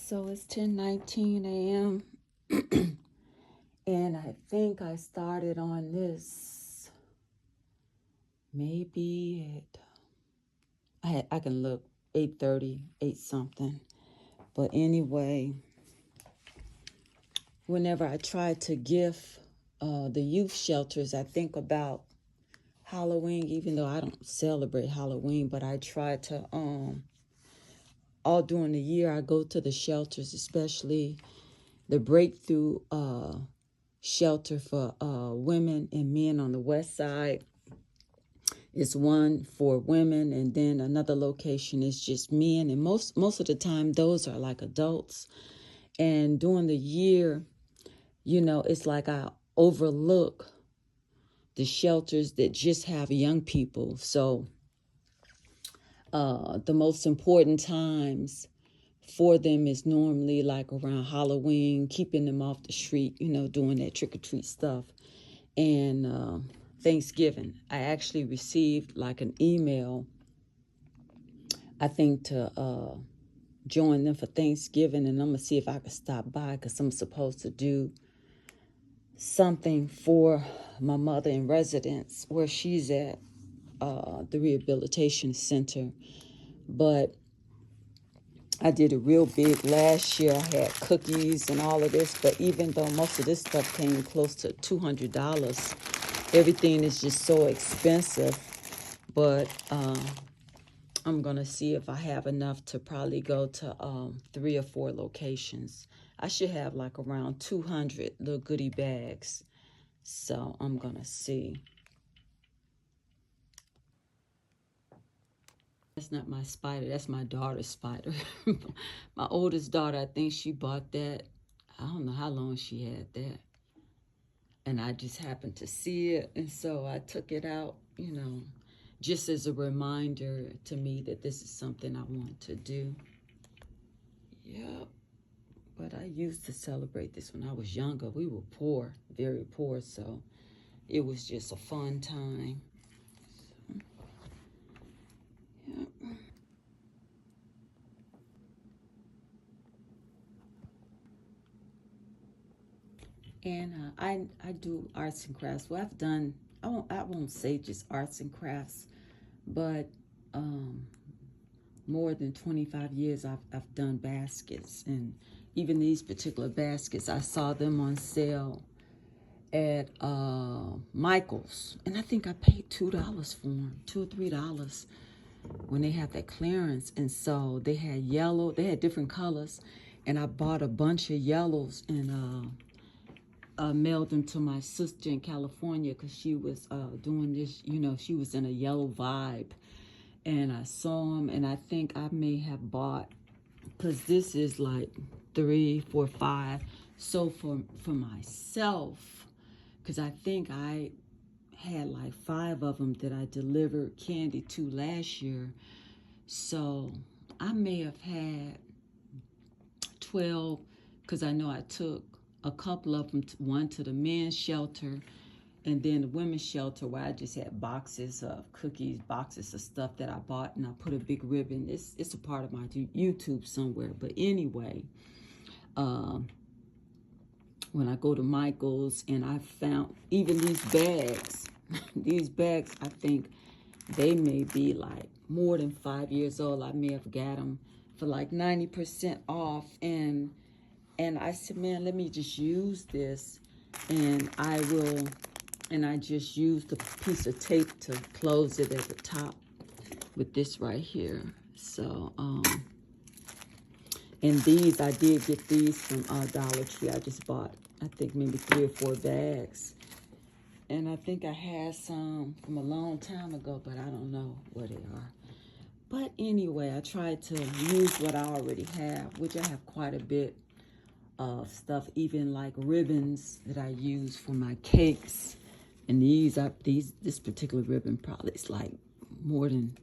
So it's 10:19 a.m. and I think I started on this maybe at I can look 8:30, 8 something. But anyway, whenever I try to gift the youth shelters, I think about Halloween, even though I don't celebrate Halloween, but I try to all during the year I go to the shelters, especially the Breakthrough shelter for women and men on the west side. It's one for women, and then another location is just men, and most of the time those are like adults. And during the year, it's like I overlook the shelters that just have young people. So the most important times for them is normally like around Halloween, keeping them off the street, doing that trick-or-treat stuff. And Thanksgiving, I actually received like an email, I think, to join them for Thanksgiving, and I'm going to see if I can stop by because I'm supposed to do something for my mother in residence where she's at, the rehabilitation center. But I did it real big last year. I had cookies and all of this, but even though most of this stuff came close to $200, everything is just so expensive. But I'm going to see if I have enough to probably go to 3 or 4 locations. I should have like around 200 little goodie bags. So I'm going to see. That's not my spider. That's my daughter's spider. My oldest daughter, I think she bought that. I don't know how long she had that. And I just happened to see it. And so I took it out, just as a reminder to me that this is something I want to do. Yep. But I used to celebrate this when I was younger. We were poor, very poor. So it was just a fun time. Yep. And I do arts and crafts. Well, I've done, I won't say just arts and crafts, but more than 25 years I've done baskets. And even these particular baskets, I saw them on sale at Michael's, and I think I paid $2 for them, $2 or $3 when they had that clearance. And so they had yellow, they had different colors, and I bought a bunch of yellows and mailed them to my sister in California because she was doing this, she was in a yellow vibe. And I saw them, and I think I may have bought, because this is like 3, 4, 5. So for myself, because I think I had like 5 of them that I delivered candy to last year. So I may have had 12, because I know I took a couple of them, one to the men's shelter, and then the women's shelter where I just had boxes of cookies, boxes of stuff that I bought, and I put a big ribbon. It's a part of my YouTube somewhere. But anyway, when I go to Michael's, and I found even these bags, these bags, I think they may be like more than 5 years old. I may have got them for like 90% off. And I said, man, let me just use this. And I just used a piece of tape to close it at the top with this right here. So, and these, I did get these from Dollar Tree. I just bought, I think, maybe 3 or 4 bags. And I think I had some from a long time ago, but I don't know where they are. But anyway, I tried to use what I already have, which I have quite a bit of stuff, even like ribbons that I use for my cakes. And this particular ribbon probably is like more than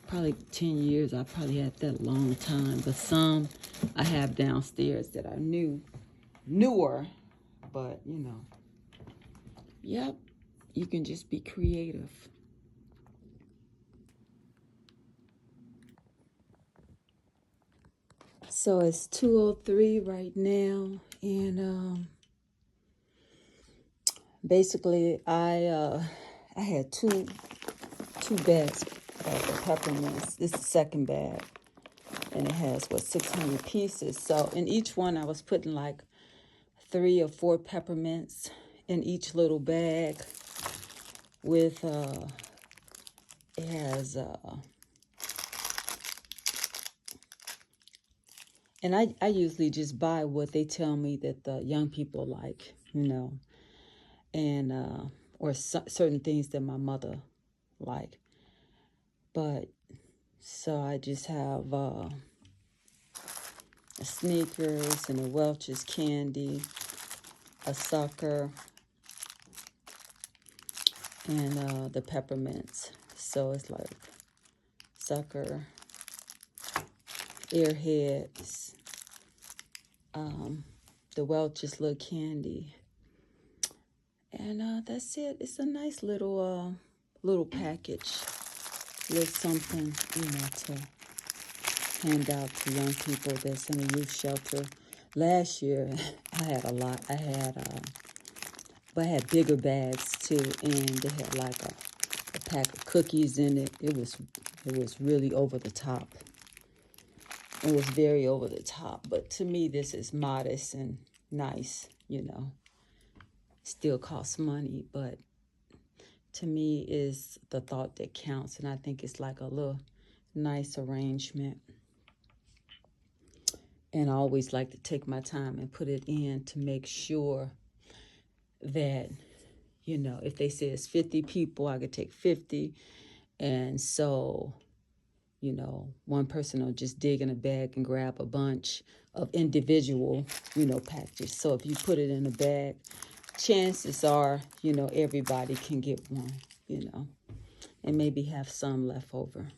probably 10 years. I probably had that a long time. But some I have downstairs that are newer. But, yep, you can just be creative. So it's 2:03 right now, and basically I had two bags of the peppermints. This is the second bag, and it has 600 pieces. So in each one I was putting like 3 or 4 peppermints in each little bag with it has and I usually just buy what they tell me that the young people like, and or certain things that my mother like. But so I just have a Snickers and a Welch's candy, a Sucker, and the peppermints. So it's like Sucker, Airheads, the Welch's little candy, and that's it. It's a nice little package with something, to hand out to young people that's in a youth shelter. Last year I had a lot. But I had bigger bags too, and they had like a pack of cookies in it. It was really over the top. It was very over the top, but to me this is modest and nice, Still costs money, but to me is the thought that counts, and I think it's like a little nice arrangement. And I always like to take my time and put it in to make sure that, if they say it's 50 people, I could take 50. And so, one person will just dig in a bag and grab a bunch of individual, packages. So if you put it in a bag, chances are, everybody can get one, and maybe have some left over.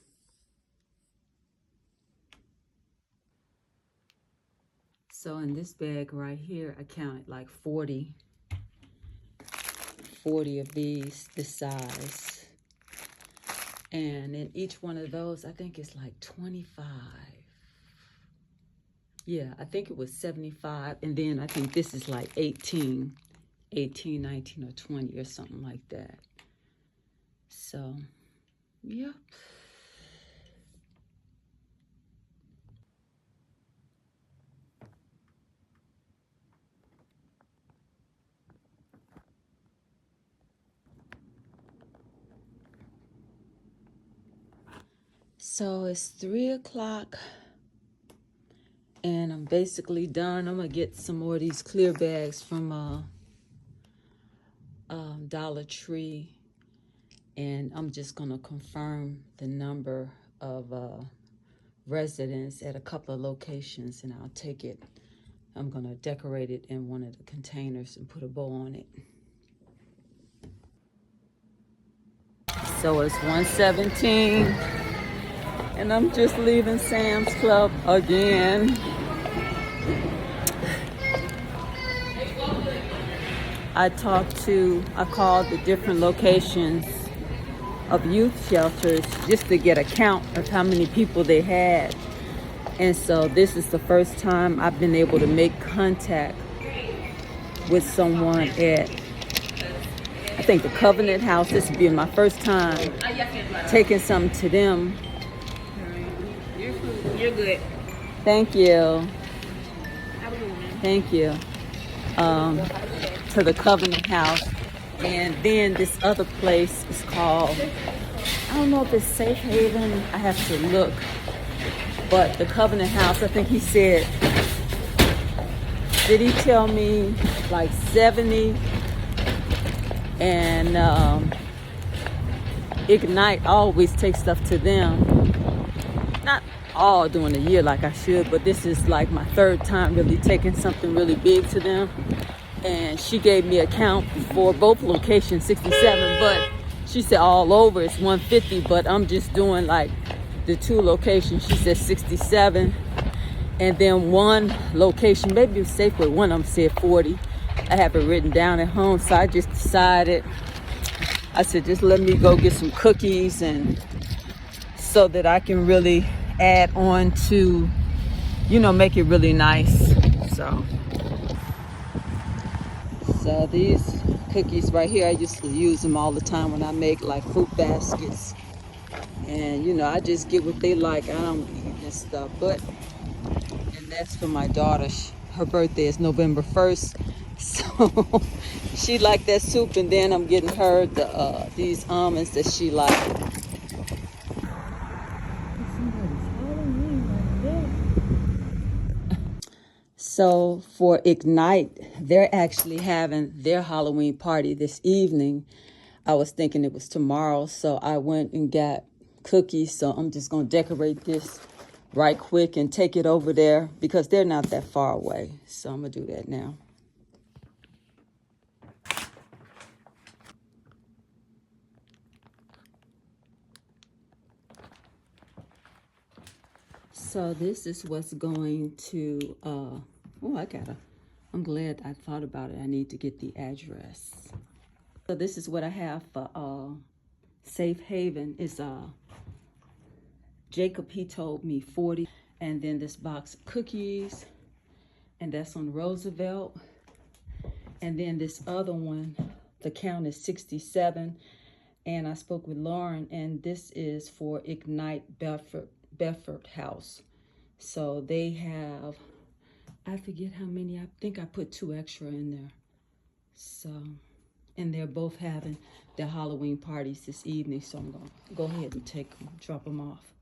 So in this bag right here, I counted like 40 of these, this size. And in each one of those, I think it's like 25. Yeah, I think it was 75. And then I think this is like 18, 19, or 20 or something like that. So, yeah. So it's 3 o'clock. And I'm basically done. I'm going to get some more of these clear bags from Dollar Tree. And I'm just going to confirm the number of residents at a couple of locations. And I'll take it. I'm going to decorate it in one of the containers and put a bow on it. So it's 1:17. And I'm just leaving Sam's Club again. I called the different locations of youth shelters just to get a count of how many people they had. And so this is the first time I've been able to make contact with someone at, I think, the Covenant House. This would be my first time taking something to them. You're good. Thank you. Thank you. To the Covenant House. And then this other place is called, I don't know if it's Safe Haven. I have to look. But the Covenant House, I think he said, did he tell me like 70? And Ignite always takes stuff to them. Not all during the year like I should, but this is like my third time really taking something really big to them. And she gave me a count for both locations, 67, but she said all over it's 150, but I'm just doing like the 2 locations. She said 67, and then one location, maybe it was Safeway, one of them said 40. I have it written down at home, so I just decided, I said just let me go get some cookies, and so that I can really add on to you know, make it really nice. So these cookies right here, I used to use them all the time when I make like fruit baskets. And you know, I just get what they like. I don't eat this stuff. But, and that's for my daughter. Her birthday is November 1st. So she liked that soup, and then I'm getting her these almonds that she liked. So for Ignite, they're actually having their Halloween party this evening. I was thinking it was tomorrow, so I went and got cookies. So I'm just going to decorate this right quick and take it over there because they're not that far away. So I'm going to do that now. So this is what's going to, I'm glad I thought about it. I need to get the address. So this is what I have for Safe Haven. Is Jacob, he told me 40. And then this box of cookies, and that's on Roosevelt. And then this other one, the count is 67. And I spoke with Lauren, and this is for Ignite Bedford House. So they have, I forget how many, I think I put 2 extra in there. So, and they're both having their Halloween parties this evening. So I'm going to go ahead and drop them off.